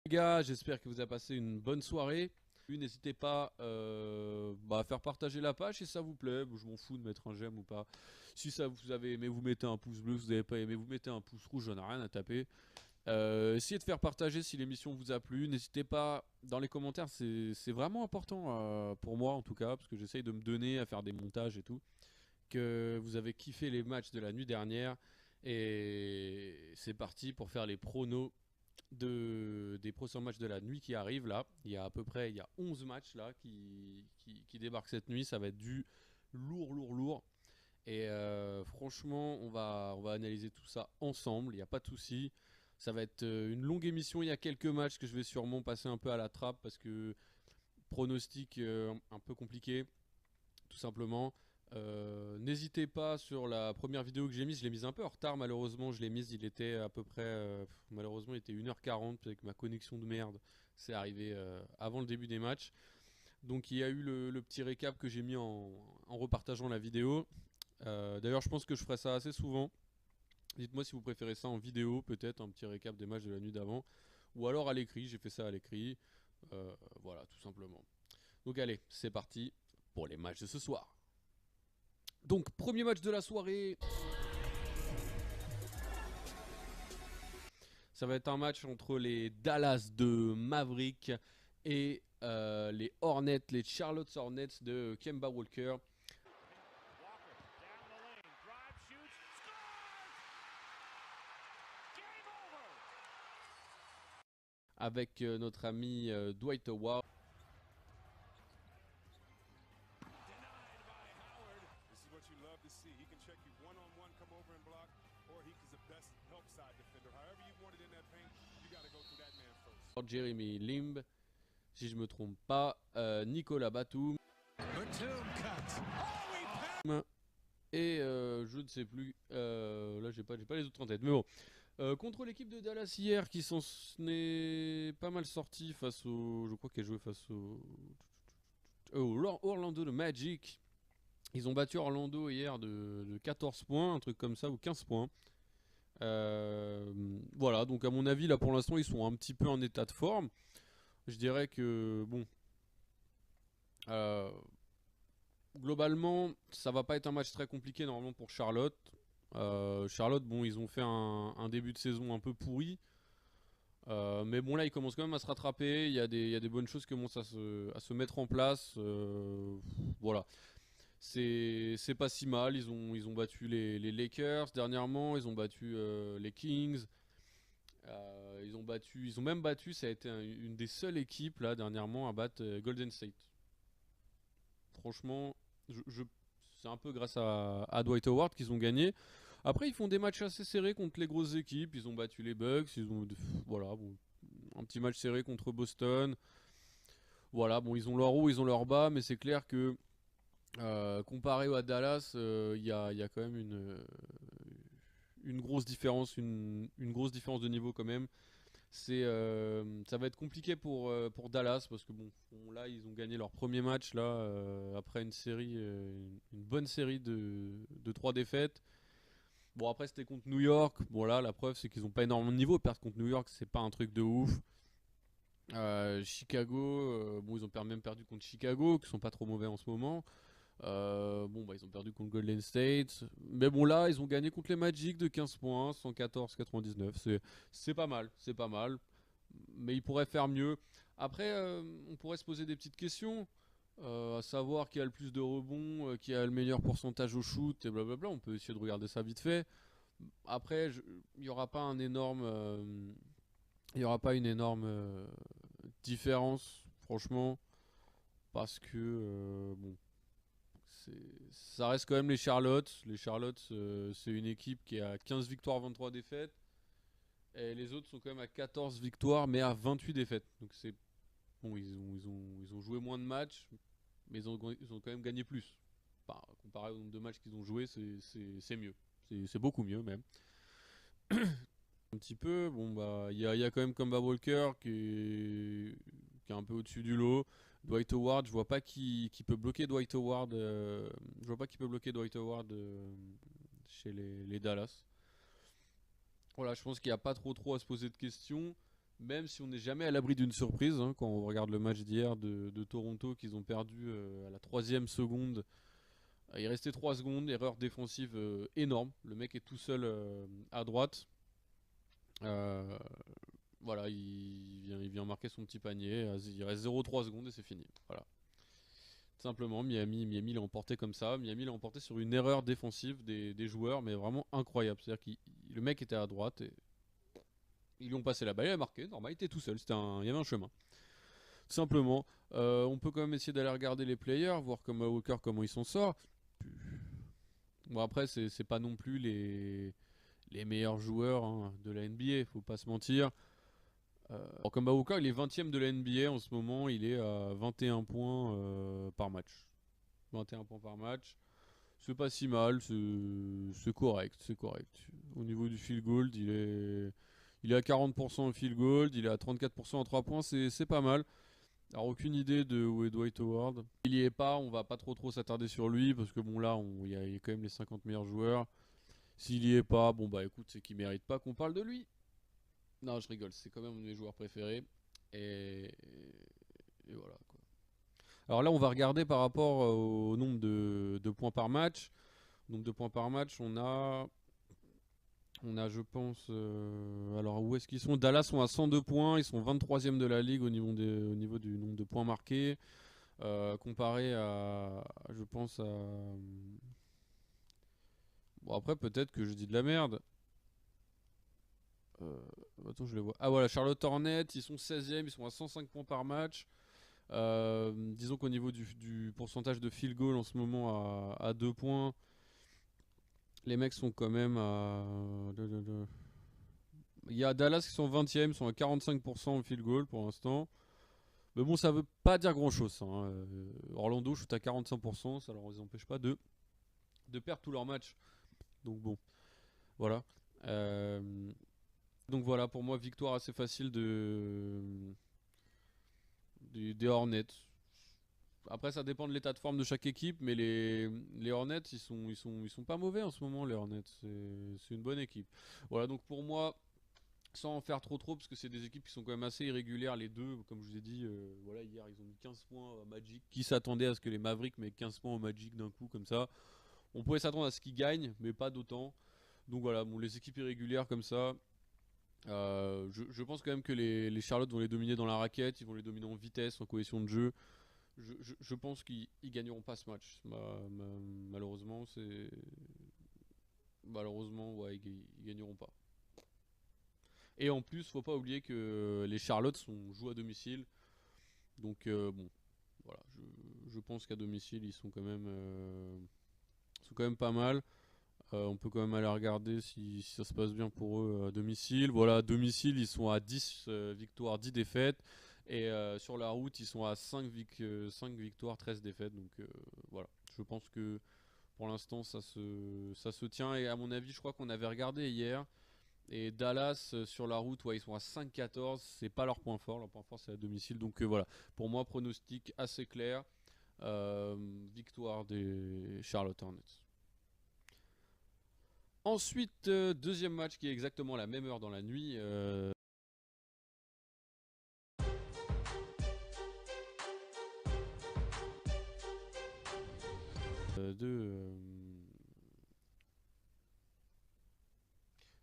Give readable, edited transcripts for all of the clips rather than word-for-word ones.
Les gars, j'espère que vous avez passé une bonne soirée. N'hésitez pas à faire partager la page si ça vous plaît. Je m'en fous de mettre un j'aime ou pas. Si ça vous avez aimé, vous mettez un pouce bleu. Si vous n'avez pas aimé, vous mettez un pouce rouge. J'en ai rien à taper. Essayez de faire partager si l'émission vous a plu. N'hésitez pas dans les commentaires. C'est vraiment important pour moi en tout cas. Parce que j'essaye de me donner à faire des montages et tout. Que vous avez kiffé les matchs de la nuit dernière. Et c'est parti pour faire les pronos des prochains matchs de la nuit qui arrivent là. Il y a à peu près 11 matchs là qui débarquent cette nuit. Ça va être du lourd, lourd, lourd. Et franchement, on va analyser tout ça ensemble. Il n'y a pas de souci. Ça va être une longue émission. Il y a quelques matchs que je vais sûrement passer un peu à la trappe parce que pronostic un peu compliqué, tout simplement. N'hésitez pas sur la première vidéo que j'ai mise, je l'ai mise un peu en retard malheureusement, je l'ai mise, il était à peu près, malheureusement il était 1h40 avec ma connexion de merde, c'est arrivé avant le début des matchs. Donc il y a eu le petit récap que j'ai mis en repartageant la vidéo. D'ailleurs je pense que je ferai ça assez souvent. Dites-moi si vous préférez ça en vidéo, peut-être un petit récap des matchs de la nuit d'avant. Ou alors à l'écrit, j'ai fait ça à l'écrit. Voilà, tout simplement. Donc allez, c'est parti pour les matchs de ce soir. Donc, premier match de la soirée. Ça va être un match entre les Dallas de Maverick et les Hornets, les Charlotte Hornets de Kemba Walker. Avec notre ami Dwight Howard. Jeremy Limb, si je me trompe pas, Nicolas Batum. Et je ne sais plus, là j'ai pas les autres en tête, mais bon. Contre l'équipe de Dallas hier qui s'en est pas mal sorti face au... Je crois qu'elle jouait face au Orlando de Magic. Ils ont battu Orlando hier de 14 points, un truc comme ça, ou 15 points. Voilà, donc à mon avis, là pour l'instant, ils sont un petit peu en état de forme. Je dirais que, bon, euh, globalement, ça va pas être un match très compliqué normalement pour Charlotte. Charlotte, bon, ils ont fait un début de saison un peu pourri. Mais bon, là, ils commencent quand même à se rattraper. Il y a des bonnes choses qui commencent à se mettre en place. Voilà. C'est pas si mal. Ils ont battu les Lakers dernièrement. Ils ont battu les Kings. Ils ont même battu. Ça a été une des seules équipes là dernièrement à battre Golden State. Franchement, c'est un peu grâce à Dwight Howard qu'ils ont gagné. Après, ils font des matchs assez serrés contre les grosses équipes. Ils ont battu les Bucks. Voilà, bon, un petit match serré contre Boston. Voilà, bon, ils ont leur haut, ils ont leur bas, mais c'est clair que comparé à Dallas, il y a quand même une grosse différence, une grosse différence de niveau quand même. Ça va être compliqué pour Dallas parce que bon, là ils ont gagné leur premier match là après une bonne série de 3 défaites. Bon après c'était contre New York. Bon là la preuve c'est qu'ils ont pas énormément de niveau. Perdre contre New York c'est pas un truc de ouf. Chicago, bon ils ont même perdu contre Chicago qui sont pas trop mauvais en ce moment. Bon bah ils ont perdu contre Golden State. Mais bon là ils ont gagné contre les Magic de 15 points, 114-99. C'est pas mal, c'est pas mal. Mais ils pourraient faire mieux. Après on pourrait se poser des petites questions. À savoir qui a le plus de rebonds, qui a le meilleur pourcentage au shoot et blablabla. On peut essayer de regarder ça vite fait. Après, il n'y aura pas un énorme, il y aura pas une énorme différence, franchement, parce que bon, ça reste quand même les Charlotte. Les Charlotte, c'est une équipe qui a 15 victoires, 23 défaites, et les autres sont quand même à 14 victoires, mais à 28 défaites. Donc c'est bon, ils ont joué moins de matchs, mais ils ont quand même gagné plus. Enfin, comparé au nombre de matchs qu'ils ont joué, c'est mieux. C'est beaucoup mieux même. Un petit peu, bon bah il y a quand même Kemba Walker qui est un peu au-dessus du lot. Dwight Howard, je vois pas qui peut bloquer Dwight Howard. Je vois pas qui peut bloquer Dwight Howard chez les Dallas. Voilà, je pense qu'il n'y a pas trop à se poser de questions. même si on n'est jamais à l'abri d'une surprise, hein, quand on regarde le match d'hier de Toronto qu'ils ont perdu à la 3e seconde. Il restait 3 secondes, erreur défensive énorme. Le mec est tout seul à droite. Euh, voilà, il vient marquer son petit panier. Il reste 0,3 secondes et c'est fini. Voilà. Simplement, Miami l'a emporté comme ça. Miami l'a emporté sur une erreur défensive des joueurs, mais vraiment incroyable. C'est-à-dire que le mec était à droite et ils lui ont passé la balle, il a marqué. Normal, il était tout seul. Il y avait un chemin. Simplement, on peut quand même essayer d'aller regarder les players, voir comme Walker comment il s'en sort. Bon, après, c'est pas non plus les meilleurs joueurs, hein, de la NBA, faut pas se mentir. Alors, comme Walker, il est 20ème de la NBA en ce moment, il est à 21 points par match. 21 points par match. C'est pas si mal, c'est correct, c'est correct. Au niveau du field goal, il est à 40% au field goal, il est à 34% en 3 points, c'est pas mal. Alors aucune idée de où est Dwight Howard. Il y est pas, on va pas trop s'attarder sur lui parce que bon là, il y a quand même les 50 meilleurs joueurs. S'il y est pas, bon bah écoute, c'est qu'il mérite pas qu'on parle de lui. Non, je rigole, c'est quand même un de mes joueurs préférés. Et, et voilà quoi. Alors là, on va regarder par rapport au nombre de points par match. Nombre de points par match, on a je pense. Alors où est-ce qu'ils sont? Dallas sont à 102 points, ils sont 23e de la ligue au niveau du nombre de points marqués. Comparé à, je pense à. Bon, après, peut-être que je dis de la merde. Euh, Attends, je les vois. Ah voilà, Charlotte Hornets, ils sont 16e, ils sont à 105 points par match. Disons qu'au niveau du pourcentage de field goal en ce moment à 2 points, les mecs sont quand même à. Il y a Dallas qui sont 20e, ils sont à 45% au field goal pour l'instant. Mais bon, ça veut pas dire grand chose, ça, hein. Orlando shoot à 45%, ça leur empêche pas de perdre tous leurs matchs. Donc bon, voilà. Euh, donc voilà, pour moi, victoire assez facile des Hornets. Après, ça dépend de l'état de forme de chaque équipe, mais les Hornets, ils sont pas mauvais en ce moment, les Hornets. C'est une bonne équipe. Voilà, donc pour moi, sans en faire trop, parce que c'est des équipes qui sont quand même assez irrégulières, les deux. Comme je vous ai dit, voilà, hier, ils ont mis 15 points à Magic. Qui s'attendait à ce que les Mavericks mettent 15 points au Magic d'un coup, comme ça? On pouvait s'attendre à ce qu'ils gagnent, mais pas d'autant. Donc voilà, bon, les équipes irrégulières comme ça, je pense quand même que les Charlotte vont les dominer dans la raquette, ils vont les dominer en vitesse, en cohésion de jeu. Je pense qu'ils gagneront pas ce match. Malheureusement, malheureusement, ouais, ils gagneront pas. Et en plus, faut pas oublier que les Charlotte jouent à domicile, donc bon, voilà, je pense qu'à domicile ils sont quand même pas mal. On peut quand même aller regarder si ça se passe bien pour eux à domicile. Voilà, à domicile, ils sont à 10 victoires, 10 défaites. Et sur la route, ils sont à 5 victoires, 13 défaites. Donc voilà, je pense que pour l'instant, ça se tient. Et à mon avis, je crois qu'on avait regardé hier. Et Dallas, sur la route, ouais, ils sont à 5-14. C'est pas leur point fort. Leur point fort, c'est à domicile. Donc voilà, pour moi, pronostic assez clair. Victoire des Charlotte Hornets. Ensuite, deuxième match qui est exactement à la même heure dans la nuit.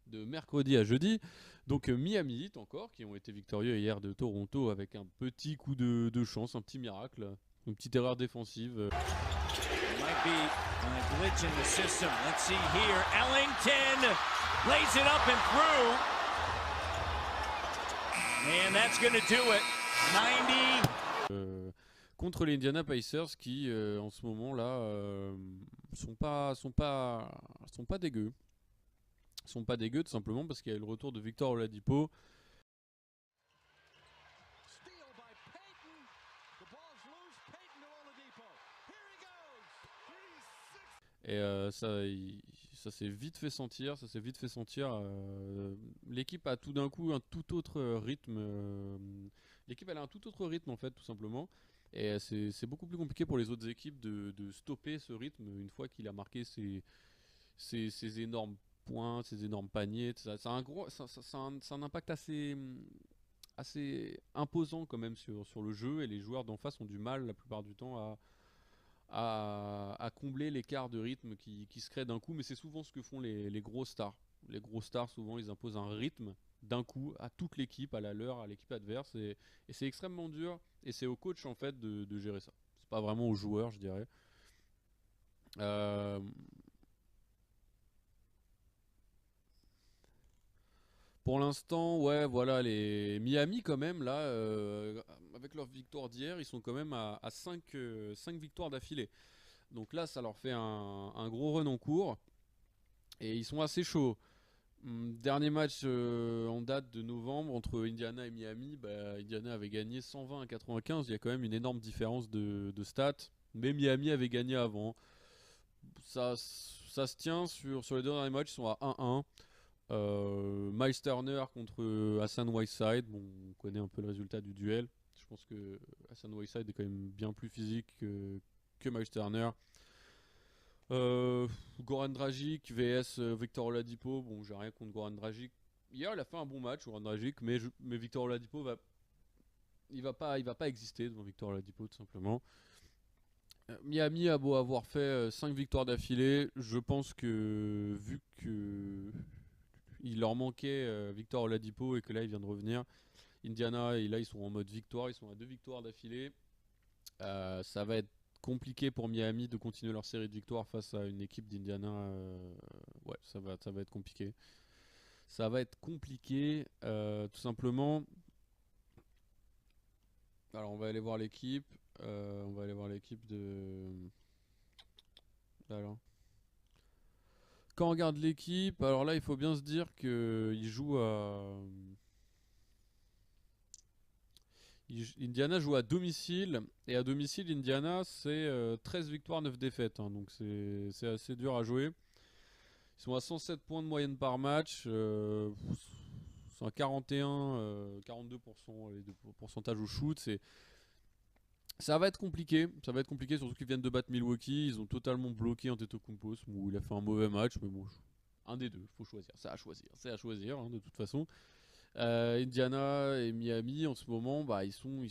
De mercredi à jeudi. Donc Miami Heat encore, qui ont été victorieux hier de Toronto avec un petit coup de chance, un petit miracle, une petite erreur défensive. Might be a glitch in the system. Let's see here. Ellington lays it up and through. And that's going to do it. 90. Contre les Indiana Pacers qui en ce moment là sont pas dégueux. Sont pas dégueux tout simplement parce qu'il y a eu le retour de Victor Oladipo. Et ça s'est vite fait sentir, l'équipe a tout d'un coup un tout autre rythme. L'équipe elle a un tout autre rythme en fait, tout simplement. Et c'est beaucoup plus compliqué pour les autres équipes de stopper ce rythme une fois qu'il a marqué ses énormes points, ses énormes paniers. Ça a un impact assez imposant quand même sur le jeu, et les joueurs d'en face ont du mal la plupart du temps à combler l'écart de rythme qui se crée d'un coup, mais c'est souvent ce que font les gros stars. Les gros stars, souvent, ils imposent un rythme d'un coup à toute l'équipe, à la leur, à l'équipe adverse, et c'est extrêmement dur, et c'est au coach en fait de gérer ça. C'est pas vraiment aux joueurs, je dirais. Euh, pour l'instant, ouais, voilà, les Miami quand même, là, avec leur victoire d'hier, ils sont quand même à 5 victoires d'affilée. Donc là, ça leur fait un gros run en cours. Et ils sont assez chauds. Dernier match en date de novembre entre Indiana et Miami. Bah, Indiana avait gagné 120 à 95. Il y a quand même une énorme différence de stats. Mais Miami avait gagné avant. Ça se tient sur les deux derniers matchs. Ils sont à 1-1. Miles Turner contre Hassan Whiteside. Bon, on connaît un peu le résultat du duel. Je pense que Hassan Whiteside est quand même bien plus physique que Miles Turner. Goran Dragic vs Victor Oladipo. Bon, j'ai rien contre Goran Dragic. Hier, il a fait un bon match, Goran Dragic, mais Victor Oladipo il va pas exister devant Victor Oladipo, tout simplement. Miami a beau avoir fait 5 victoires d'affilée, je pense que vu que il leur manquait Victor Oladipo et que là il vient de revenir, Indiana et là ils sont en mode victoire, ils sont à 2 victoires d'affilée. Ça va être compliqué pour Miami de continuer leur série de victoires face à une équipe d'Indiana. Ouais, ça va être compliqué. Ça va être compliqué, tout simplement. Alors, on va aller voir l'équipe. On va aller voir l'équipe de. Alors. Quand on regarde l'équipe, alors là, il faut bien se dire qu'il joue à. Indiana joue à domicile, et à domicile, Indiana, c'est 13 victoires, 9 défaites, hein, donc c'est assez dur à jouer. Ils sont à 107 points de moyenne par match, c'est un 41, 42% de pourcentage au shoot. Ça va être compliqué, surtout qu'ils viennent de battre Milwaukee, ils ont totalement bloqué Antetokounmpo, où il a fait un mauvais match, mais bon, un des deux, faut choisir, c'est à choisir, hein, de toute façon. Indiana et Miami en ce moment, bah, ils sont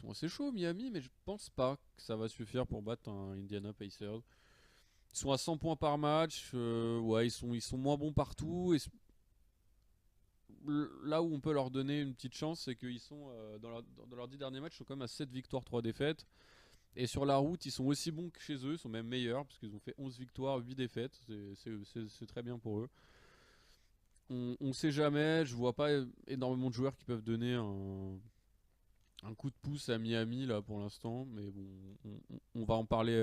assez chauds Miami, mais je pense pas que ça va suffire pour battre un Indiana Pacers. Ils sont à 100 points par match, ouais, ils sont moins bons partout. Et là où on peut leur donner une petite chance, c'est qu'ils sont dans leurs 10 derniers matchs, ils sont quand même à 7 victoires, 3 défaites. Et sur la route, ils sont aussi bons que chez eux, ils sont même meilleurs, parce qu'ils ont fait 11 victoires, 8 défaites. C'est très bien pour eux. On sait jamais, je vois pas énormément de joueurs qui peuvent donner un coup de pouce à Miami là pour l'instant, mais bon, on va en parler.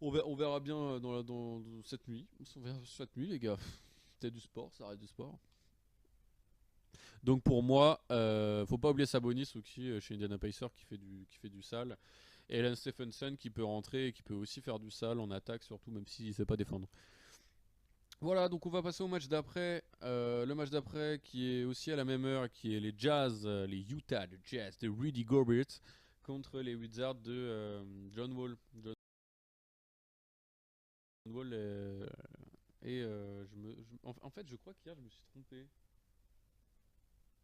On verra bien dans cette nuit. On verra cette nuit, les gars. C'est du sport, ça reste du sport. Donc pour moi, faut pas oublier Sabonis aussi chez Indiana Pacers qui fait du sale. Et Alan Stephenson qui peut rentrer et qui peut aussi faire du sale en attaque, surtout même s'il sait pas défendre. Voilà, donc on va passer au match d'après. Le match d'après qui est aussi à la même heure, qui est les Jazz, les Utah de Jazz de Rudy Gobert contre les Wizards de John Wall. John Wall en fait, je crois qu'hier je me suis trompé.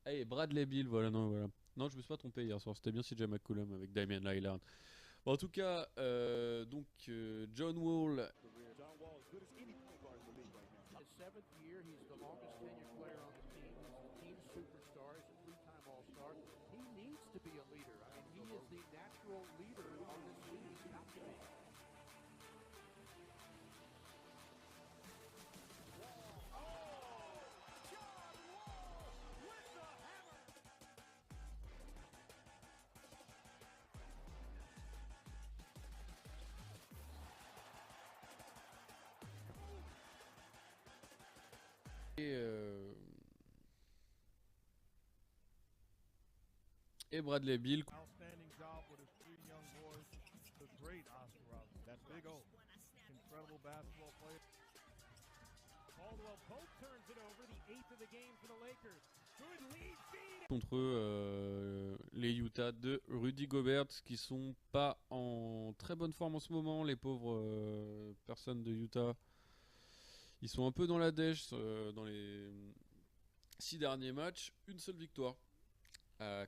Ah, et Bradley Beal, voilà, non, voilà. Non, je me suis pas trompé hier soir, c'était bien CJ McCollum avec Damian Lillard. Bon, en tout cas, John Wall. Et Bradley Beal. Outstanding job with his three young boys. The great Oscar Robertson. That big O. Incredible basketball player. Caldwell Pope turns it over, the eighth of the game for the Lakers. Good lead feed. Contre les Utah de Rudy Gobert, qui sont pas en très bonne forme en ce moment, les pauvres personnes de Utah. Ils sont un peu dans la dèche dans les 6 derniers matchs, une seule victoire.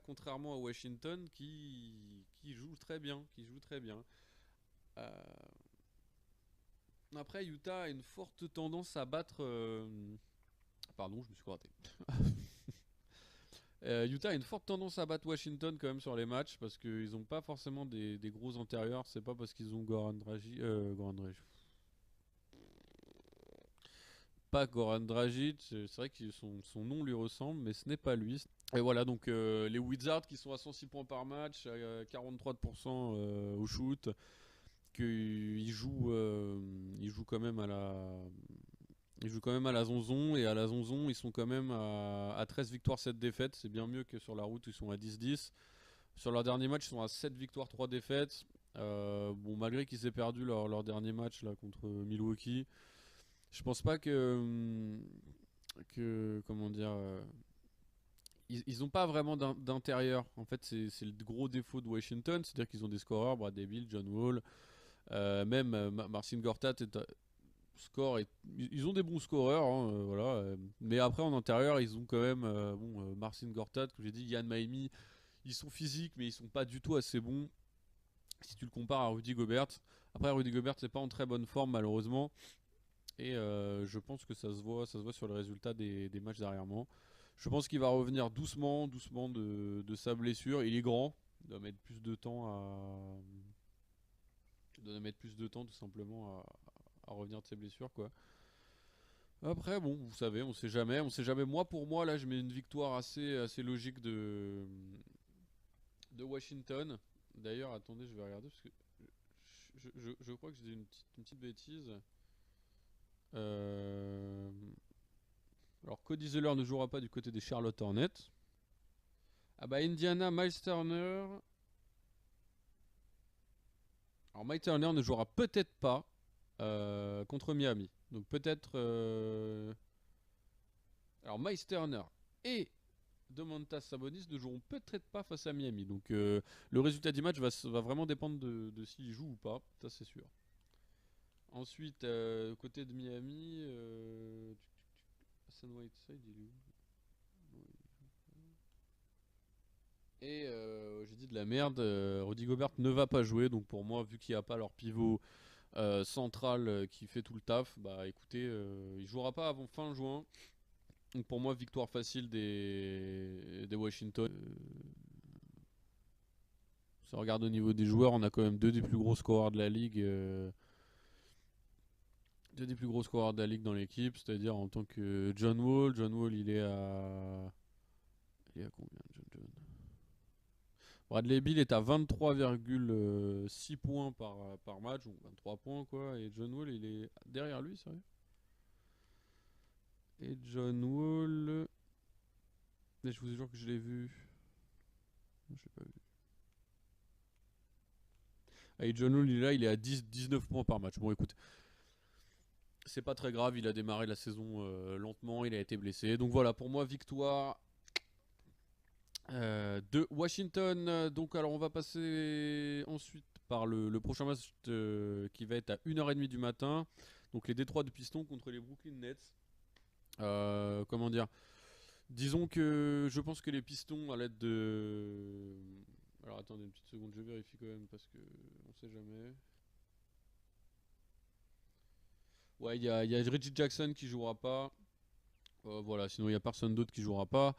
Contrairement à Washington qui joue très bien, Euh, Après, Utah a une forte tendance à battre. Pardon, je me suis raté. Utah a une forte tendance à battre Washington quand même sur les matchs parce qu'ils n'ont pas forcément des gros antérieurs. C'est pas parce qu'ils ont Goran Dragic. Pas Goran Dragic, c'est vrai que son nom lui ressemble, mais ce n'est pas lui. Et voilà, donc les Wizards qui sont à 106 points par match, 43% au shoot, ils jouent quand même à la zonzon, et à la zonzon ils sont quand même à 13 victoires 7 défaites, c'est bien mieux que sur la route où ils sont à 10-10. Sur leur dernier match ils sont à 7 victoires 3 défaites. Bon, malgré qu'ils aient perdu leur dernier match là contre Milwaukee, je pense pas que comment dire, ils ont pas vraiment d'intérieur. En fait, c'est le gros défaut de Washington, c'est-à-dire qu'ils ont des scoreurs, Bradley Beal, John Wall, même Marcin Gortat ils ont des bons scoreurs, hein, voilà. Mais après en intérieur, ils ont quand même Marcin Gortat, comme j'ai dit, Yann Maimi, ils sont physiques, mais ils sont pas du tout assez bons. Si tu le compares à Rudy Gobert, après Rudy Gobert c'est pas en très bonne forme malheureusement. Et je pense que ça se voit sur le résultat des matchs derrière-moi. Je pense qu'il va revenir doucement de sa blessure. Il est grand, il doit mettre plus de temps tout simplement à revenir de ses blessures quoi. Après bon, vous savez, on sait jamais. Moi pour moi là, je mets une victoire assez logique de Washington. D'ailleurs, attendez, je vais regarder parce que je crois que j'ai dit une petite bêtise. Euh, Alors Cody Zeller ne jouera pas du côté des Charlotte Hornets. Ah bah Indiana, Miles Turner. Alors Miles Turner ne jouera peut-être pas contre Miami. Donc peut-être... Alors Miles Turner et Domantas Sabonis ne joueront peut-être pas face à Miami. Donc le résultat du match va vraiment dépendre de s'ils jouent ou pas. Ça c'est sûr. Ensuite, côté de Miami... Hassan Whiteside, il est où? Et j'ai dit de la merde, Rudy Gobert ne va pas jouer, donc pour moi, vu qu'il n'y a pas leur pivot central qui fait tout le taf, bah écoutez, il jouera pas avant fin juin. Donc pour moi, victoire facile des Washington. Si on regarde au niveau des joueurs, on a quand même deux des plus gros scoreurs de la ligue. Deux des plus gros scoreurs de la ligue dans l'équipe, c'est-à-dire en tant que John Wall. John Wall, il est à... Il est à combien, John? Bradley Beal est à 23,6 points par match, donc 23 points quoi, et John Wall il est derrière lui, sérieux. Et John Wall, mais je vous jure que je l'ai vu. Je l'ai pas vu. Ah, et John Wall il est là, il est à 19 points par match. Bon écoute, c'est pas très grave, il a démarré la saison lentement, il a été blessé. Donc voilà, pour moi victoire de Washington. Donc alors on va passer ensuite par le prochain match qui va être à 1h30 du matin. Donc les Détroits de Pistons contre les Brooklyn Nets. Comment dire, disons que je pense que les Pistons à l'aide de... Alors attendez une petite seconde, je vérifie quand même parce que on sait jamais. Ouais, il y a Reggie Jackson qui jouera pas. Voilà, sinon il n'y a personne d'autre qui jouera pas.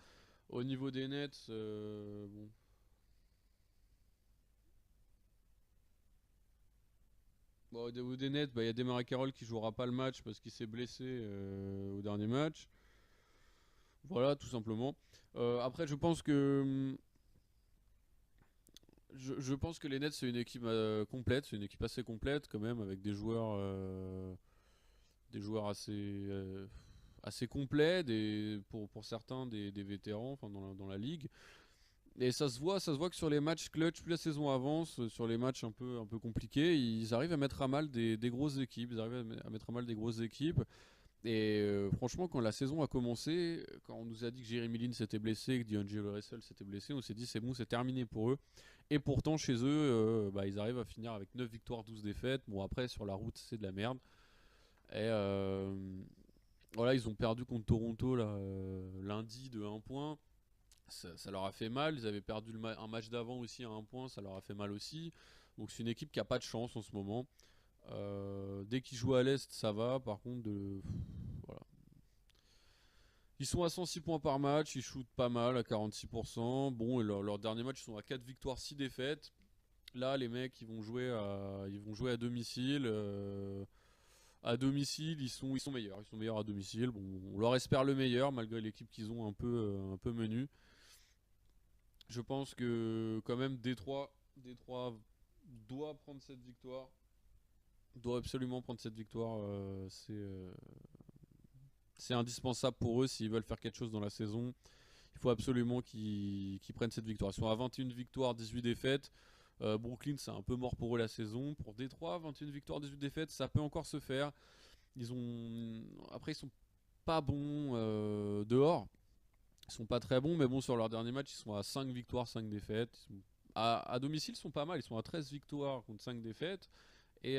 Au niveau des Nets, bon. Bon, au niveau des Nets, bah, il y a Demar Carroll qui jouera pas le match parce qu'il s'est blessé au dernier match. Voilà, tout simplement. Après, je pense que je pense que les Nets c'est une équipe complète, c'est une équipe assez complète quand même avec des joueurs assez complets, pour certains des vétérans, enfin dans la ligue. Et ça se voit que sur les matchs clutch, plus la saison avance, sur les matchs un peu compliqués, ils arrivent à mettre à mal des grosses équipes. Ils arrivent à mettre à mal des grosses équipes. Et franchement, quand la saison a commencé, quand on nous a dit que Jeremy Lin s'était blessé, que D'Angelo Russell s'était blessé, on s'est dit c'est bon, c'est terminé pour eux. Et pourtant, chez eux, bah, ils arrivent à finir avec 9 victoires, 12 défaites. Bon, après, sur la route, c'est de la merde. Et voilà, ils ont perdu contre Toronto là, lundi de 1 point. ça leur a fait mal. Ils avaient perdu un match d'avant aussi à un point, ça leur a fait mal aussi. Donc c'est une équipe qui a pas de chance en ce moment. Dès qu'ils jouent à l'Est, ça va. Par contre, voilà. Ils sont à 106 points par match, ils shootent pas mal à 46%. Bon, et leur dernier match, ils sont à 4 victoires, 6 défaites. Là, les mecs, ils vont jouer à domicile. À domicile, ils sont meilleurs. Ils sont meilleurs à domicile. Bon, on leur espère le meilleur, malgré l'équipe qu'ils ont un peu menue. Je pense que quand même Détroit doit prendre cette victoire. Doit absolument prendre cette victoire. C'est indispensable pour eux s'ils veulent faire quelque chose dans la saison. Il faut absolument qu'ils prennent cette victoire. Ils sont à 21 victoires, 18 défaites. Brooklyn, c'est un peu mort pour eux la saison. Pour Détroit, 21 victoires, 18 défaites, ça peut encore se faire. Après, ils sont pas bons dehors. Ils sont pas très bons, mais bon, sur leur dernier match, ils sont à 5 victoires, 5 défaites. À domicile, ils sont pas mal. Ils sont à 13 victoires contre 5 défaites. Et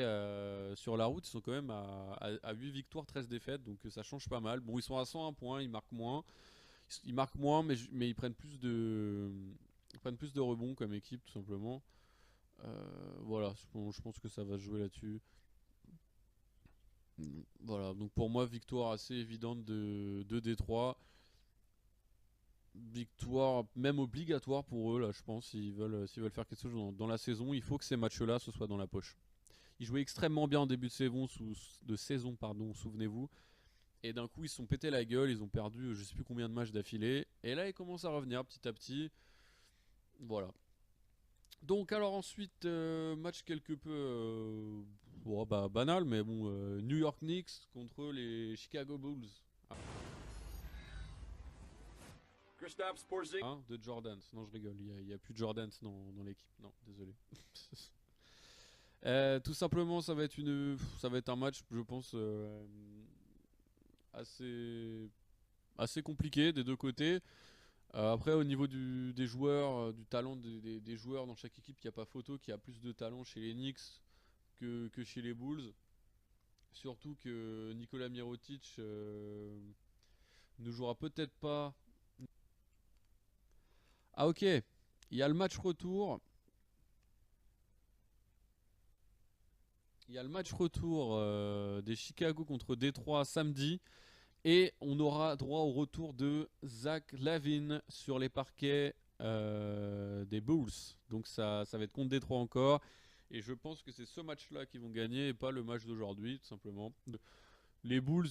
sur la route, ils sont quand même à 8 victoires, 13 défaites. Donc ça change pas mal. Bon, ils sont à 101 points, ils marquent moins. Ils marquent moins, mais ils prennent plus de rebonds comme équipe, tout simplement. Voilà, je pense que ça va se jouer là-dessus. Voilà, donc pour moi, victoire assez évidente de Détroit. Victoire même obligatoire pour eux, là, je pense, s'ils veulent faire quelque chose dans la saison, il faut que ces matchs-là, ce soit dans la poche. Ils jouaient extrêmement bien en début de saison, pardon, souvenez-vous. Et d'un coup, ils se sont pété la gueule, ils ont perdu je sais plus combien de matchs d'affilée. Et là, ils commencent à revenir petit à petit. Voilà. Donc alors ensuite, match quelque peu banal, mais bon, New York Knicks contre les Chicago Bulls. Kristaps Porzingis. Hein, de Jordans. Non, je rigole, il y a plus de Jordans dans l'équipe. Non, désolé. Tout simplement, ça va être un match, je pense, assez compliqué des deux côtés. Après, au niveau des joueurs, du talent des joueurs dans chaque équipe, il n'y a pas photo qu'il y a plus de talent chez les Knicks que chez les Bulls. Surtout que Nikola Mirotic ne jouera peut-être pas. Ah ok, il y a le match retour. Il y a le match retour des Chicago contre Détroit samedi. Et on aura droit au retour de Zach LaVine sur les parquets des Bulls. Donc ça va être contre Détroit encore. Et je pense que c'est ce match-là qu'ils vont gagner et pas le match d'aujourd'hui, tout simplement. Les Bulls...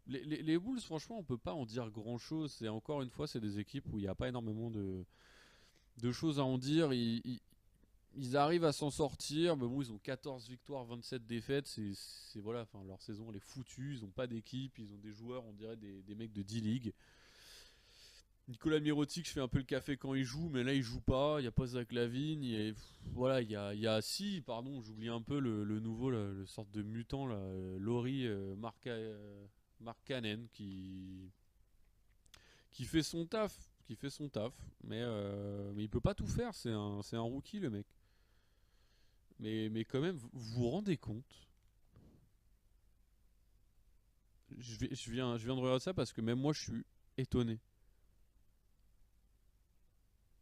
Les Bulls, franchement, on peut pas en dire grand-chose. C'est encore une fois, c'est des équipes où il n'y a pas énormément de choses à en dire. Ils arrivent à s'en sortir, mais bon, ils ont 14 victoires, 27 défaites. Voilà, enfin, leur saison elle est foutue. Ils n'ont pas d'équipe, ils ont des joueurs, on dirait des mecs de D-League. Nikola Mirotic fait un peu le café quand il joue, mais là il joue pas. Il n'y a pas Zach LaVine. Voilà, il y a si, pardon, j'oublie un peu le nouveau, le sorte de mutant, là, Laurie Markkanen qui fait son taf. Mais il peut pas tout faire. C'est un rookie, le mec. Mais quand même, vous vous rendez compte? Je viens de regarder ça parce que même moi je suis étonné.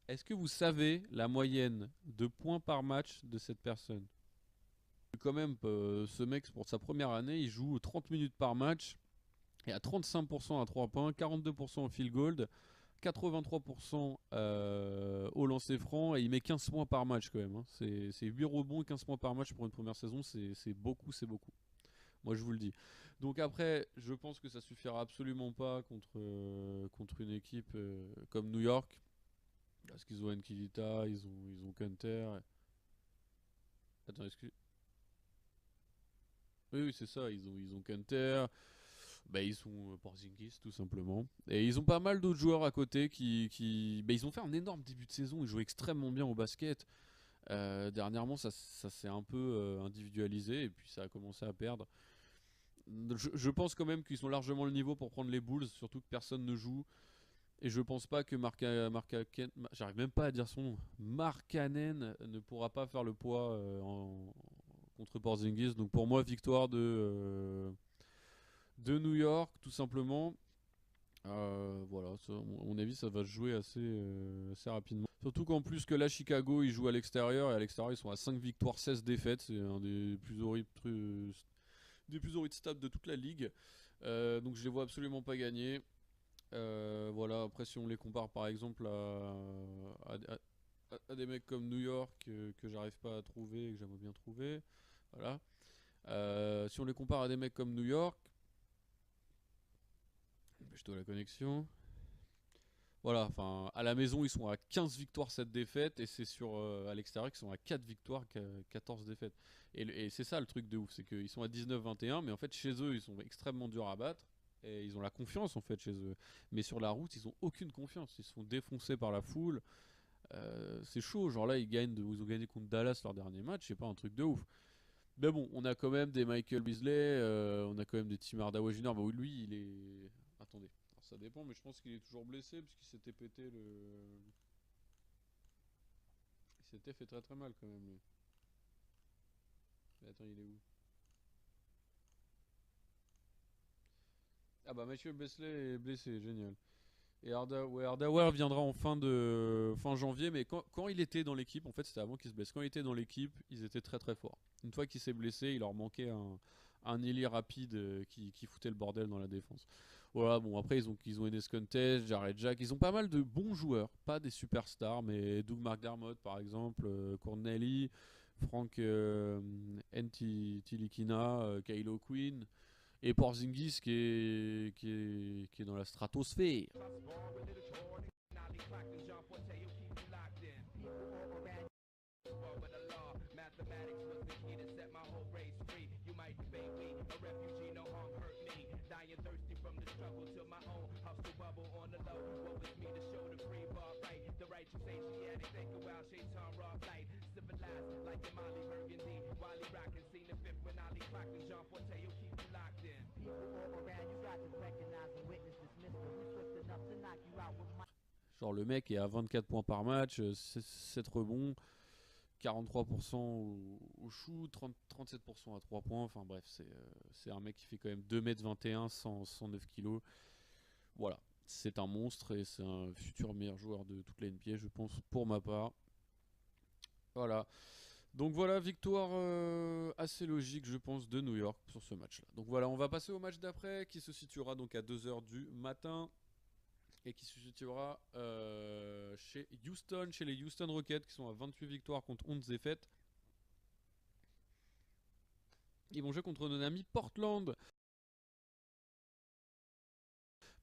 Est-ce que vous savez la moyenne de points par match de cette personne? Quand même, ce mec, pour sa première année, il joue 30 minutes par match. Et à 35% à 3 points, 42% au field goal, 83% au lancer franc. Et il met 15 points par match quand même. Hein. C'est 8 rebonds et 15 points par match pour une première saison. C'est beaucoup, c'est beaucoup. Moi, je vous le dis. Donc après, je pense que ça suffira absolument pas contre une équipe comme New York. Parce qu'ils ont Nkilita, ils ont Kunter. Attends, excuse. Oui, c'est ça, ils ont Kunter. Bah, ils sont Porzingis tout simplement. Et ils ont pas mal d'autres joueurs à côté ils ont fait un énorme début de saison. Ils jouent extrêmement bien au basket. Dernièrement, ça s'est un peu individualisé et puis ça a commencé à perdre. Je pense quand même qu'ils ont largement le niveau pour prendre les Bulls, surtout que personne ne joue. Et je pense pas que j'arrive même pas à dire son nom. Markkanen ne pourra pas faire le poids contre Porzingis. Donc pour moi, victoire de New York, tout simplement. Voilà, ça, à mon avis, ça va se jouer assez rapidement. Surtout qu'en plus que là, Chicago, ils jouent à l'extérieur, et à l'extérieur, ils sont à 5 victoires, 16 défaites. C'est un des plus horribles stats de toute la ligue. Donc je les vois absolument pas gagner. Voilà, après, si on les compare par exemple à des mecs comme New York que j'arrive pas à trouver et que j'aimerais bien trouver, voilà. Si on les compare à des mecs comme New York, dépêche-toi la connexion. Voilà, enfin, à la maison, ils sont à 15 victoires, 7 défaites, et c'est à l'extérieur qu'ils sont à 4 victoires, 14 défaites. Et c'est ça le truc de ouf, c'est qu'ils sont à 19-21, mais en fait, chez eux, ils sont extrêmement durs à battre, et ils ont la confiance, en fait, chez eux. Mais sur la route, ils ont aucune confiance, ils se font défoncer par la foule. C'est chaud, genre là, ils ont gagné contre Dallas leur dernier match, c'est pas un truc de ouf. Mais bon, on a quand même des Michael Beasley, on a quand même des Tim Hardaway Jr. Bah oui, lui, il est. Attendez, alors, ça dépend, mais je pense qu'il est toujours blessé parce qu'il s'était pété le. Il s'était fait très très mal quand même, lui. Mais attends, il est où? Ah bah, Michael Beasley est blessé, génial. Et Hardaway reviendra en fin janvier, mais quand il était dans l'équipe, en fait c'était avant qu'il se blesse, quand il était dans l'équipe, ils étaient très très forts. Une fois qu'il s'est blessé, il leur manquait un ailier rapide qui foutait le bordel dans la défense. Voilà, bon après ils ont Enes Kanté, Jared Jack, ils ont pas mal de bons joueurs, pas des superstars, mais Doug McDermott par exemple, Corneli, Frank Ntilikina, Kylo Quinn, et Porzingis qui est dans la stratosphère. Genre le mec est à 24 points par match, 7 rebonds, 43% au shoot, 37% à 3 points. Enfin bref, c'est un mec qui fait quand même 2m21, 109 kilos. Voilà, c'est un monstre et c'est un futur meilleur joueur de toute la NBA, je pense, pour ma part. Voilà. Donc voilà, victoire assez logique, je pense, de New York sur ce match-là. Donc voilà, on va passer au match d'après qui se situera donc à 2h du matin et qui se situera chez Houston, chez les Houston Rockets qui sont à 28 victoires contre 11 défaites. Ils vont jouer contre nos amis Portland.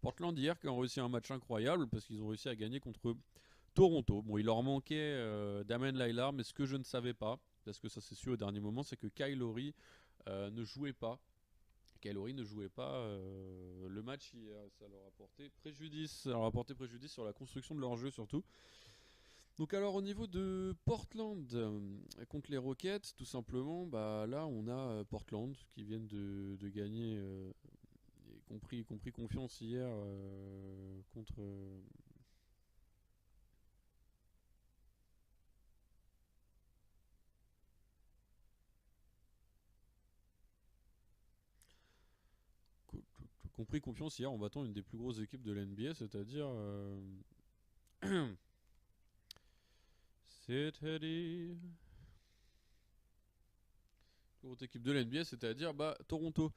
Portland hier qui ont réussi un match incroyable parce qu'ils ont réussi à gagner contre Toronto. Bon, il leur manquait Damian Lillard, mais ce que je ne savais pas, parce que ça c'est sûr au dernier moment, c'est que Kyle Lowry ne jouait pas. Kyle Lowry ne jouait pas le match hier. Ça leur a porté préjudice. Ça leur a porté préjudice sur la construction de leur jeu surtout. Donc alors au niveau de Portland contre les Rockets, tout simplement, bah là on a Portland qui viennent de gagner, y compris confiance hier contre. Compris confiance hier en battant une des plus grosses équipes de l'NBA, c'est-à-dire c'est-à-dire grosse équipe de l'NBA, c'est-à-dire bah Toronto.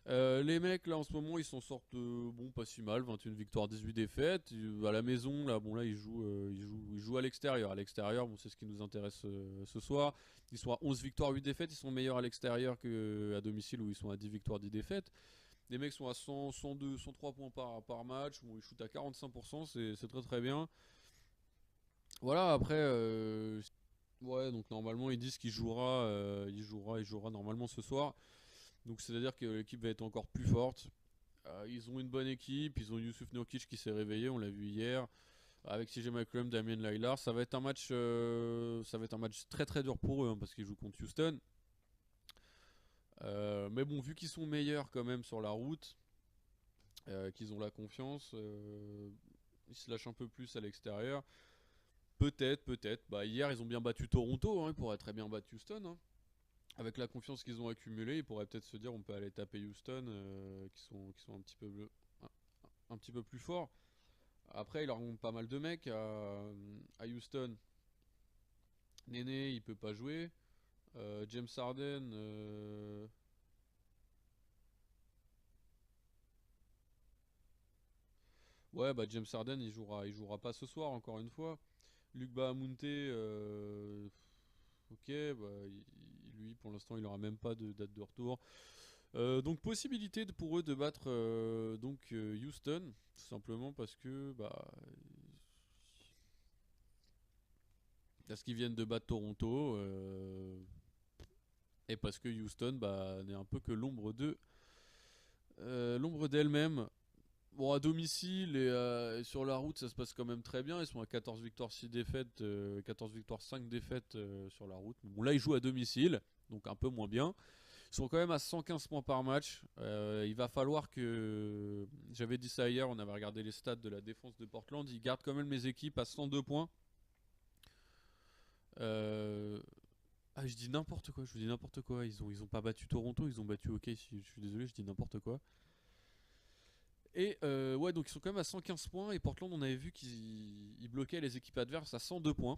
Les mecs là en ce moment ils s'en sortent bon pas si mal, 21 victoires, 18 défaites. À la maison là bon là ils jouent à l'extérieur. À l'extérieur bon c'est ce qui nous intéresse ce soir. Ils sont à 11 victoires, 8 défaites, ils sont meilleurs à l'extérieur qu'à domicile où ils sont à 10 victoires, 10 défaites. Les mecs sont à 100, 102, 103 points par match, bon, ils shootent à 45%, c'est très très bien. Voilà, après, ouais, donc normalement ils disent il jouera normalement ce soir. Donc c'est-à-dire que l'équipe va être encore plus forte. Ils ont une bonne équipe, ils ont Yusuf Nurkic qui s'est réveillé, on l'a vu hier, avec CJ McCollum, Damien Lillard. Ça va être un match très très dur pour eux hein, parce qu'ils jouent contre Houston. Mais bon, vu qu'ils sont meilleurs quand même sur la route, qu'ils ont la confiance, ils se lâchent un peu plus à l'extérieur. Peut-être. Bah, hier, ils ont bien battu Toronto, hein, ils pourraient très bien battre Houston. Hein. Avec la confiance qu'ils ont accumulée, ils pourraient peut-être se dire on peut aller taper Houston, qui sont un petit peu un petit peu plus fort. Après, il leur manque pas mal de mecs à Houston. Néné, il peut pas jouer. James Harden, ouais, bah James Harden, il jouera pas ce soir, encore une fois. Luc Bahamonte, ok, bah, lui, pour l'instant, il aura même pas de date de retour. Donc possibilité pour eux de battre Houston, tout simplement parce qu'ils viennent de battre Toronto et parce que Houston n'est un peu que l'ombre d'elle-même. Bon, à domicile et sur la route, ça se passe quand même très bien. Ils sont à 14 victoires, 6 défaites, 14 victoires, 5 défaites sur la route. Bon, là, ils jouent à domicile, donc un peu moins bien. Ils sont quand même à 115 points par match. Il va falloir que... J'avais dit ça hier, on avait regardé les stats de la défense de Portland. Ils gardent quand même les équipes à 102 points. Ah, je dis n'importe quoi, je vous dis n'importe quoi. Ils ont pas battu Toronto, ils ont battu OKC. Je suis désolé, je dis n'importe quoi. Et ouais, donc ils sont quand même à 115 points. Et Portland, on avait vu qu'ils bloquaient les équipes adverses à 102 points.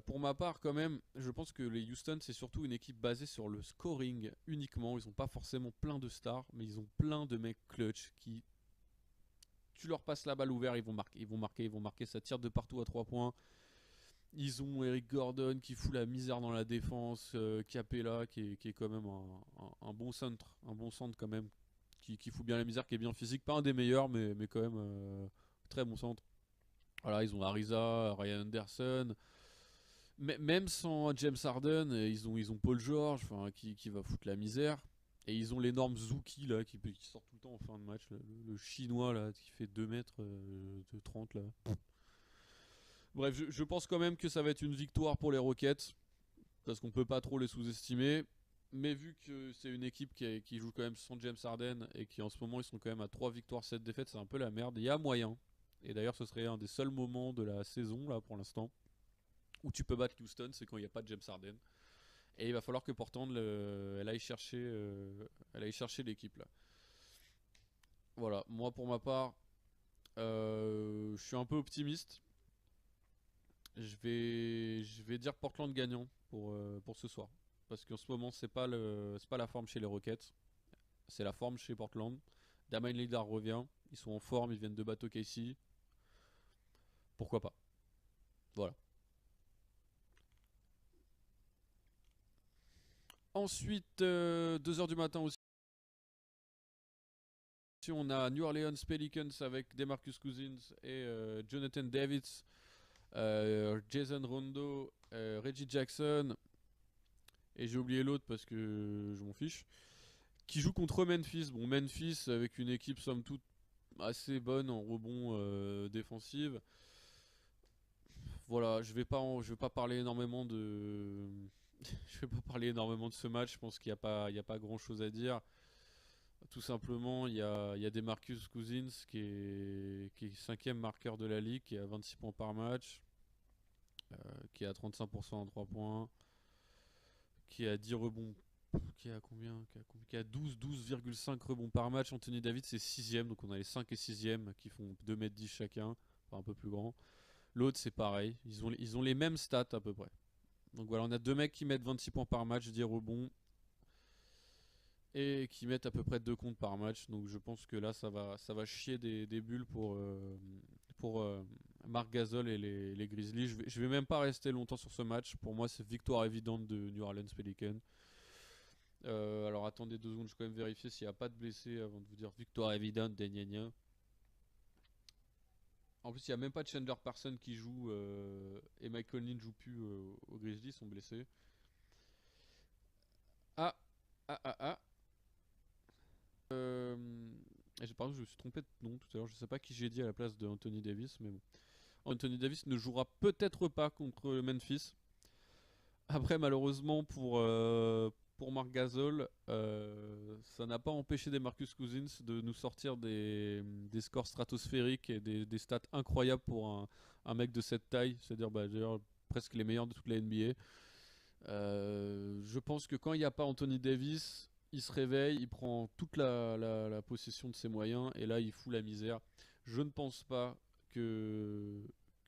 Pour ma part, quand même, je pense que les Houston, c'est surtout une équipe basée sur le scoring uniquement. Ils n'ont pas forcément plein de stars, mais ils ont plein de mecs clutch qui. Tu leur passes la balle ouverte, ils vont marquer, ils vont marquer, ils vont marquer. Ça tire de partout à 3 points. Ils ont Eric Gordon qui fout la misère dans la défense, Capella qui est quand même un bon centre, quand même, qui fout bien la misère, qui est bien physique, pas un des meilleurs, mais quand même très bon centre. Voilà, ils ont Ariza, Ryan Anderson. Même sans James Harden, ils ont Paul George qui va foutre la misère. Et ils ont l'énorme Zuki là, qui sort tout le temps en fin de match. Là, le chinois là, qui fait 2 mètres de 30 là. Bref, je pense quand même que ça va être une victoire pour les Rockets. Parce qu'on peut pas trop les sous-estimer. Mais vu que c'est une équipe qui joue quand même sans James Harden et qui en ce moment ils sont quand même à 3 victoires, 7 défaites, c'est un peu la merde. Il y a moyen. Et d'ailleurs ce serait un des seuls moments de la saison là pour l'instant où tu peux battre Houston, c'est quand il n'y a pas de James Harden. Et il va falloir que Portland elle aille chercher l'équipe là. Voilà, moi pour ma part, je suis un peu optimiste. Je vais dire Portland gagnant pour ce soir. Parce qu'en ce moment, c'est pas la forme chez les Rockets. C'est la forme chez Portland. Damian Lillard revient. Ils sont en forme, ils viennent de battre OKC. Pourquoi pas? Voilà. Ensuite, 2h du matin aussi, on a New Orleans Pelicans avec DeMarcus Cousins et Jonathan Davis, Jason Rondo, Reggie Jackson, et j'ai oublié l'autre parce que je m'en fiche, qui joue contre Memphis. Bon, Memphis avec une équipe somme toute assez bonne en rebond défensive. Voilà, je vais pas parler énormément de je vais pas parler énormément de ce match. Je pense qu'il n'y a pas grand chose à dire. Tout simplement, il y a des Marcus Cousins qui est 5ème marqueur de la ligue, qui est à 26 points par match, qui est à 35% en 3 points, qui est à 10 rebonds, qui est à combien, qui est à 12,5 rebonds par match. Anthony Davis c'est 6ème, donc on a les 5 et 6ème qui font 2m10 chacun, enfin un peu plus grand. L'autre c'est pareil, ils ont les mêmes stats à peu près. Donc voilà, on a deux mecs qui mettent 26 points par match, 10 rebonds, et qui mettent à peu près 2 comptes par match. Donc je pense que là ça va chier des bulles pour Marc Gasol et les Grizzlies. Je vais même pas rester longtemps sur ce match. Pour moi c'est victoire évidente de New Orleans Pelicans. Alors attendez 2 secondes, je vais quand même vérifier s'il n'y a pas de blessés avant de vous dire victoire évidente des gna. En plus il n'y a même pas de Chandler Parsons qui joue et Mike Conley ne joue plus aux Grizzlies, ils sont blessés. Ah. Pardon, je me suis trompé de nom tout à l'heure. Je sais pas qui j'ai dit à la place de Anthony Davis, mais bon. Anthony Davis ne jouera peut-être pas contre Memphis. Après, malheureusement pour Marc Gasol, ça n'a pas empêché des Marcus Cousins de nous sortir des scores stratosphériques et des stats incroyables pour un mec de cette taille, c'est-à-dire d'ailleurs presque les meilleurs de toute la NBA. Je pense que quand il n'y a pas Anthony Davis, il se réveille, il prend toute la possession de ses moyens et là il fout la misère. Je ne pense pas que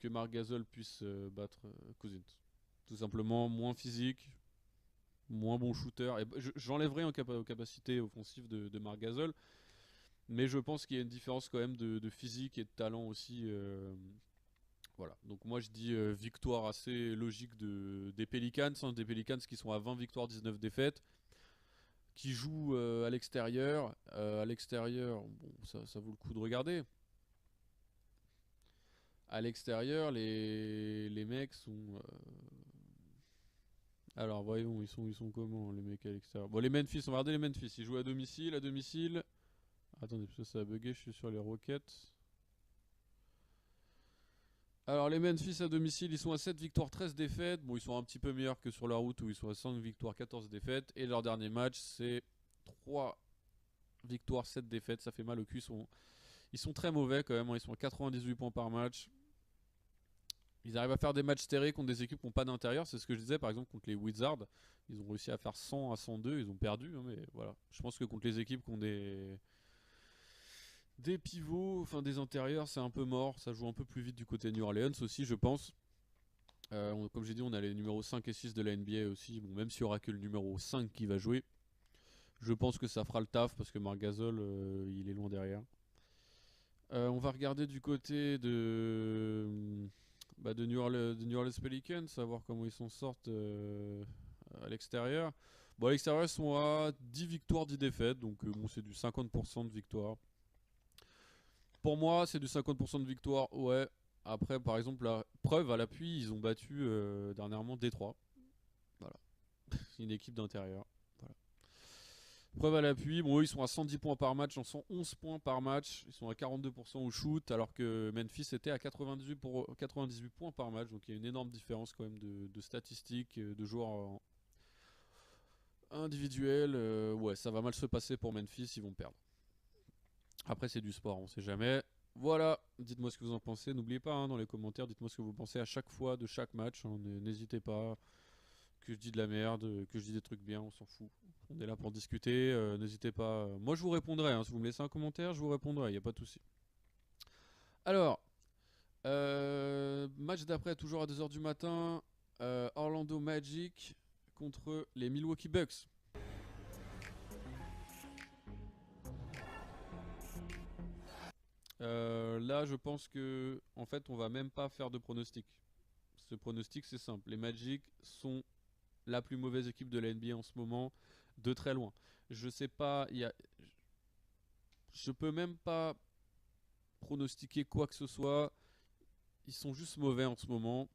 Marc Gasol puisse battre Cousins. Tout simplement moins physique, moins bon shooter. Et j'enlèverai aux capacités offensives de Marc Gasol, mais je pense qu'il y a une différence quand même de physique et de talent aussi. Voilà, donc moi je dis victoire assez logique des Pelicans, hein, des Pelicans qui sont à 20 victoires, 19 défaites, qui jouent à l'extérieur. À l'extérieur, bon, ça vaut le coup de regarder. À l'extérieur, les mecs sont. Alors voyons, ils sont comment les mecs à l'extérieur. Bon, les Memphis, on va regarder les Memphis. Ils jouent à domicile, Attendez, parce que ça a bugué, je suis sur les Rockets. Alors les Memphis à domicile, ils sont à 7 victoires, 13 défaites. Bon, ils sont un petit peu meilleurs que sur la route où ils sont à 5 victoires, 14 défaites. Et leur dernier match, c'est 3 victoires, 7 défaites. Ça fait mal au cul. Ils sont très mauvais quand même, hein. Ils sont à 98 points par match. Ils arrivent à faire des matchs serrés contre des équipes qui n'ont pas d'intérieur. C'est ce que je disais par exemple contre les Wizards. Ils ont réussi à faire 100 à 102. Ils ont perdu, hein, mais voilà. Je pense que contre les équipes qui ont des pivots, enfin des intérieurs, c'est un peu mort. Ça joue un peu plus vite du côté New Orleans aussi, je pense. Comme j'ai dit, on a les numéros 5 et 6 de la NBA aussi. Bon, même s'il n'y aura que le numéro 5 qui va jouer, je pense que ça fera le taf parce que Marc Gasol, il est loin derrière. On va regarder du côté de New Orleans Pelicans, savoir comment ils s'en sortent à l'extérieur. Bon, à l'extérieur, ils sont à 10 victoires, 10 défaites, donc bon, c'est du 50% de victoire. Pour moi, c'est du 50% de victoire, ouais. Après, par exemple, la preuve à l'appui, ils ont battu dernièrement Détroit. Voilà. Une équipe d'intérieur. Voilà. Preuve à l'appui, bon, eux, ils sont à 110 points par match, en 111 points par match. Ils sont à 42% au shoot, alors que Memphis était à 98 points par match. Donc il y a une énorme différence quand même de statistiques, de joueurs individuels. Ouais, ça va mal se passer pour Memphis, ils vont perdre. Après, c'est du sport, on sait jamais. Voilà, dites-moi ce que vous en pensez. N'oubliez pas dans les commentaires, dites-moi ce que vous pensez à chaque fois de chaque match. Hein. N'hésitez pas. Que je dis de la merde, que je dis des trucs bien, on s'en fout. On est là pour discuter. N'hésitez pas. Moi, je vous répondrai. Hein. Si vous me laissez un commentaire, je vous répondrai. Il n'y a pas de souci. Alors, match d'après, toujours à 2h du matin. Orlando Magic contre les Milwaukee Bucks. Là, je pense que, en fait, on va même pas faire de pronostic. Ce pronostic, c'est simple. Les Magic sont la plus mauvaise équipe de la NBA en ce moment, de très loin. Je sais pas, je peux même pas pronostiquer quoi que ce soit. Ils sont juste mauvais en ce moment.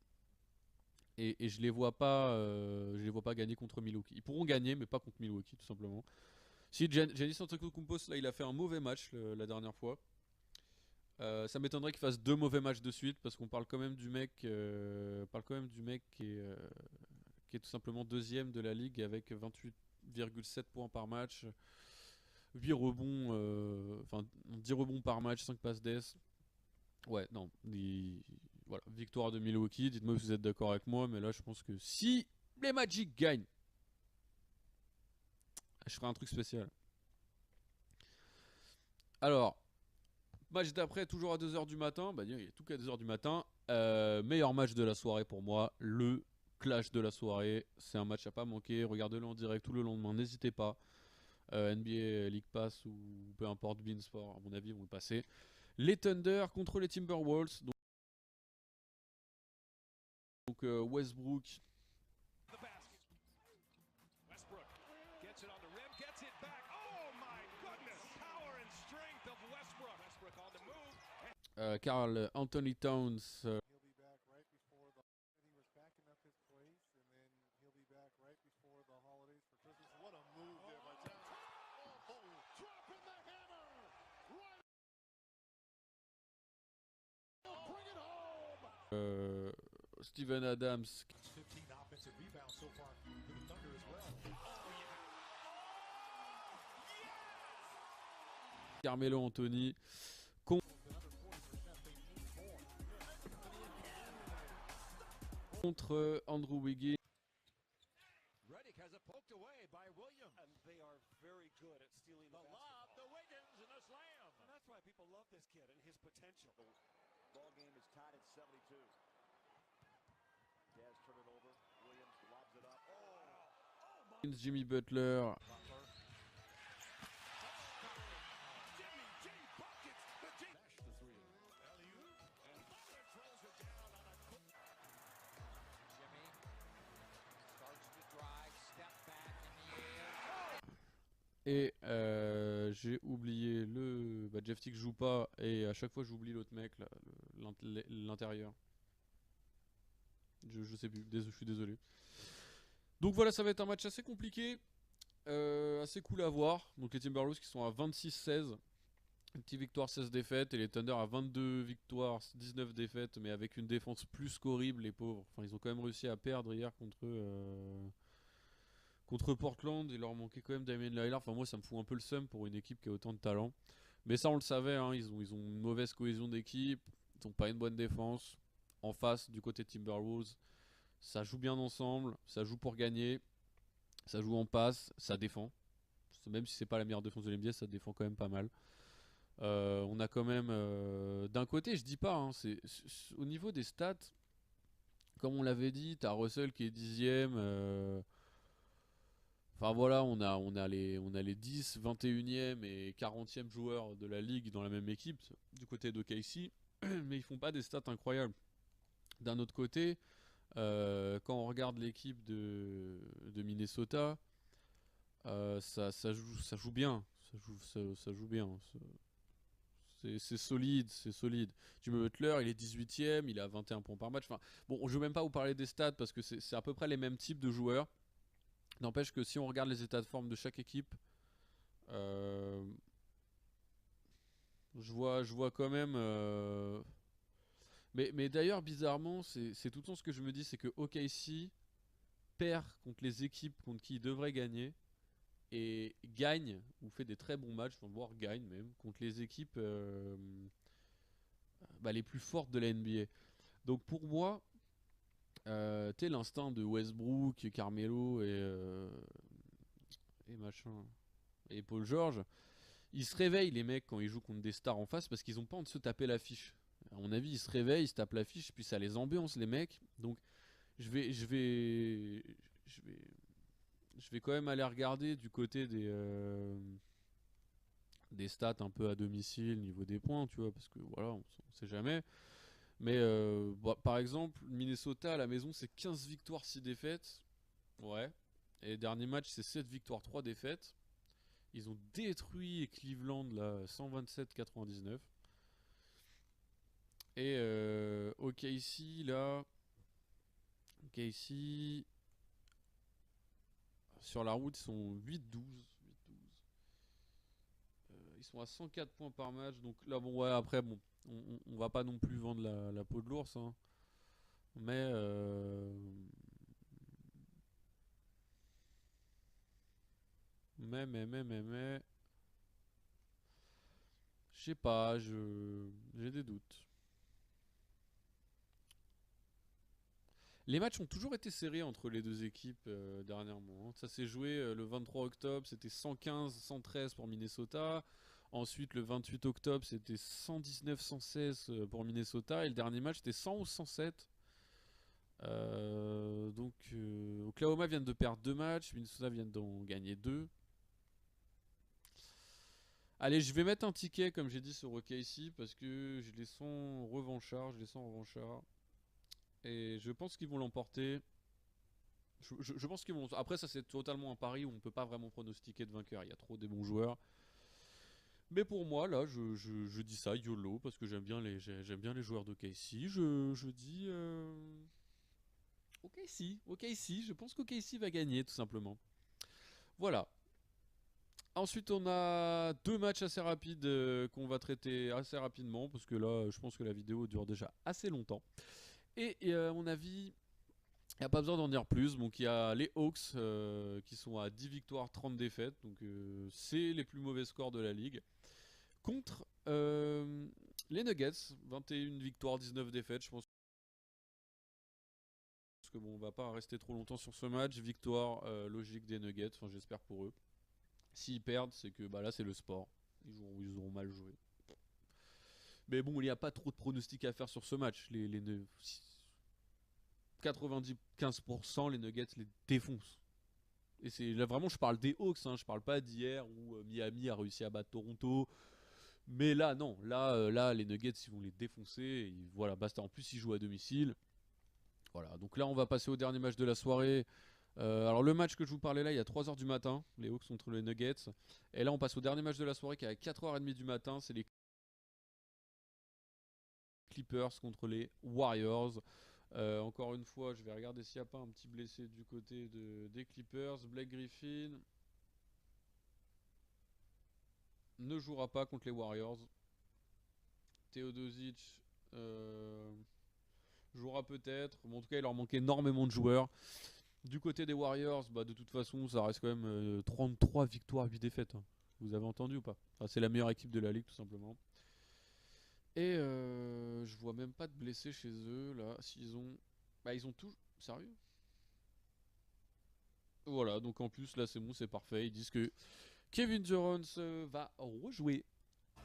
Et je les vois pas, gagner contre Milwaukee. Ils pourront gagner, mais pas contre Milwaukee, tout simplement. Si Giannis Antetokounmpo, là, il a fait un mauvais match la dernière fois. Ça m'étonnerait qu'il fasse 2 mauvais matchs de suite parce qu'on parle quand même du mec, qui est tout simplement deuxième de la ligue avec 28,7 points par match, 8 rebonds, 10 rebonds par match, 5 passes d'ess. Ouais, non, voilà, victoire de Milwaukee. Dites-moi si vous êtes d'accord avec moi, mais là je pense que si les Magic gagnent, je ferai un truc spécial. Alors, match d'après, toujours à 2h du matin. Bah, il y a tout qu'à 2h du matin. Meilleur match de la soirée pour moi. Le clash de la soirée. C'est un match à pas manquer. Regardez-le en direct tout le lendemain. N'hésitez pas. NBA League Pass ou peu importe, Beansport, à mon avis, vont le passer. Les Thunder contre les Timberwolves. Donc Westbrook. Karl Anthony Towns. Steven Adams. Carmelo Anthony. Contre Andrew Wiggins. Redick has it poked away by Williams. And they are very Jimmy Butler. Et j'ai oublié le... Bah, Jeff Tick joue pas et à chaque fois j'oublie l'autre mec, là, l'intérieur. Je sais plus, je suis désolé. Donc voilà, ça va être un match assez compliqué, assez cool à voir. Donc les Timberwolves qui sont à 26-16, une petite victoire 16 défaites, et les Thunder à 22 victoires 19 défaites, mais avec une défense plus qu'horrible, les pauvres. Enfin, ils ont quand même réussi à perdre hier contre Portland, il leur manquait quand même Damien Lillard. Enfin, moi ça me fout un peu le seum pour une équipe qui a autant de talent. Mais ça on le savait, hein, ils ont une mauvaise cohésion d'équipe, ils n'ont pas une bonne défense. En face, du côté Timberwolves, ça joue bien ensemble, ça joue pour gagner, ça joue en passe, ça défend. Même si c'est pas la meilleure défense de l'NBA, ça défend quand même pas mal. On a quand même d'un côté, je dis pas, hein, au niveau des stats, comme on l'avait dit, t'as Russell qui est 10ème. Enfin voilà, on a les 10, 21e et 40e joueurs de la ligue dans la même équipe du côté d'OKC, mais ils font pas des stats incroyables. D'un autre côté, quand on regarde l'équipe de Minnesota, ça joue bien. Ça joue bien. C'est solide, c'est solide. Jimmy Butler, il est 18ème, il a 21 points par match. Enfin, bon, je ne vais même pas vous parler des stats parce que c'est à peu près les mêmes types de joueurs. N'empêche que si on regarde les états de forme de chaque équipe, euh, je vois quand même. Mais d'ailleurs, bizarrement, c'est tout le temps ce que je me dis, c'est que OKC perd contre les équipes contre qui il devrait gagner et gagne ou fait des très bons matchs, enfin, voire gagne même contre les équipes les plus fortes de la NBA. Donc pour moi, tu sais, l'instinct de Westbrook, Carmelo et machin et Paul George, ils se réveillent les mecs quand ils jouent contre des stars en face parce qu'ils ont pas envie de se taper l'affiche. À mon avis, ils se réveillent, ils se tapent l'affiche, puis ça les ambiance les mecs. Donc je vais, je vais, je vais, je vais quand même aller regarder du côté des stats un peu à domicile, niveau des points, tu vois, parce que voilà, on sait jamais. Mais par exemple, Minnesota à la maison, c'est 15 victoires, 6 défaites. Ouais. Et dernier match, c'est 7 victoires, 3 défaites. Ils ont détruit Cleveland là, 127-99. Et OKC là, OKC sur la route, ils sont 8-12. Ils sont à 104 points par match. Donc là, bon, ouais, après, bon, on va pas non plus vendre la peau de l'ours. Hein. Mais. Mais. Je sais pas, j'ai des doutes. Les matchs ont toujours été serrés entre les deux équipes dernièrement. Ça s'est joué le 23 octobre, c'était 115-113 pour Minnesota. Ensuite, le 28 octobre, c'était 119-116 pour Minnesota. Et le dernier match, c'était 111-107. Oklahoma vient de perdre 2 matchs, Minnesota vient d'en gagner 2. Allez, je vais mettre un ticket, comme j'ai dit, sur OKC parce que je les sens revanchards. Et je pense qu'ils vont l'emporter. Je pense qu'ils vont. Après, ça, c'est totalement un pari où on peut pas vraiment pronostiquer de vainqueur. Il y a trop des bons joueurs. Mais pour moi, là, je dis ça, YOLO, parce que j'aime bien les joueurs d'OKC. Je dis. OKC. Je pense qu'OKC va gagner, tout simplement. Voilà. Ensuite, on a 2 matchs assez rapides qu'on va traiter assez rapidement, parce que là, je pense que la vidéo dure déjà assez longtemps. Et à mon avis, il n'y a pas besoin d'en dire plus. Donc il y a les Hawks qui sont à 10 victoires, 30 défaites. Donc c'est les plus mauvais scores de la ligue. Contre les Nuggets, 21 victoires, 19 défaites. Je pense que bon, on va pas rester trop longtemps sur ce match. Victoire logique des Nuggets, enfin j'espère pour eux. S'ils perdent, c'est que bah, là c'est le sport. Ils auront mal joué. Mais bon, il n'y a pas trop de pronostics à faire sur ce match. Les 95% les Nuggets les défoncent. Et c'est là vraiment, je parle des Hawks, hein, je parle pas d'hier où Miami a réussi à battre Toronto. Mais là, non, là, les Nuggets, ils vont les défoncer. Et voilà, basta. En plus, ils jouent à domicile. Voilà, donc là, on va passer au dernier match de la soirée. Alors, le match que je vous parlais là, il y a 3h du matin, les Hawks contre les Nuggets. Et là, on passe au dernier match de la soirée qui est à 4h30 du matin. C'est les Clippers contre les Warriors. Encore une fois, je vais regarder s'il n'y a pas un petit blessé du côté des Clippers. Blake Griffin ne jouera pas contre les Warriors. Teodosic jouera peut-être. Bon, en tout cas, il leur manque énormément de joueurs. Du côté des Warriors, bah, de toute façon, ça reste quand même 33 victoires, 8 défaites. Hein. Vous avez entendu ou pas? Enfin, c'est la meilleure équipe de la ligue, tout simplement. Et je vois même pas de blessés chez eux, là. S'ils ont... Bah, ils ont tout... Sérieux? Voilà, donc en plus, là, c'est bon, c'est parfait. Ils disent que Kevin Durant va rejouer.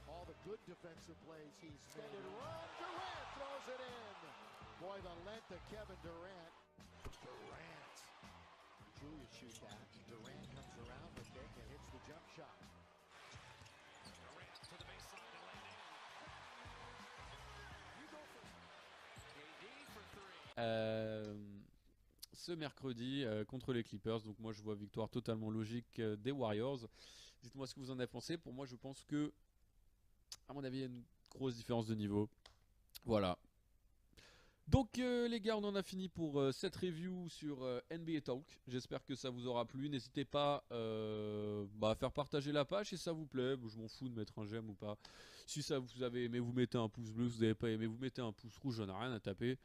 All the good defensive plays he's made. Durant throws it in. Boy, the length of Kevin Durant. Durant. Julius shoots that. Durant comes around with it and hits the jump shot. Durant to the baseline and landing. You go for KD for three. Ce mercredi contre les Clippers. Donc moi je vois victoire totalement logique des Warriors. Dites-moi ce que vous en avez pensé. Pour moi je pense que, à mon avis, il y a une grosse différence de niveau. Voilà. Donc les gars, on en a fini pour cette review sur NBA Talk. J'espère que ça vous aura plu. N'hésitez pas à faire partager la page si ça vous plaît. Je m'en fous de mettre un j'aime ou pas. Si ça vous avez aimé, vous mettez un pouce bleu. Si vous n'avez pas aimé, vous mettez un pouce rouge. J'en ai rien à taper.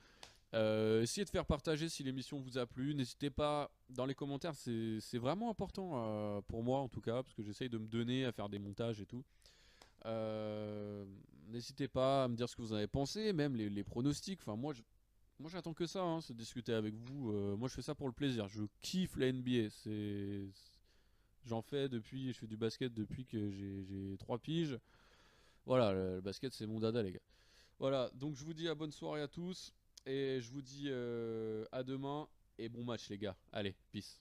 Essayez de faire partager si l'émission vous a plu. N'hésitez pas dans les commentaires. C'est vraiment important pour moi en tout cas. Parce que j'essaye de me donner à faire des montages et tout. N'hésitez pas à me dire ce que vous en avez pensé, même les pronostics. Enfin, moi j'attends que ça, hein, c'est discuter avec vous. Moi, je fais ça pour le plaisir. Je kiffe la NBA. J'en fais depuis, je fais du basket depuis que j'ai 3 piges. Voilà, le basket, c'est mon dada, les gars. Voilà, donc je vous dis à bonne soirée à tous. Et je vous dis à demain. Et bon match, les gars. Allez, peace.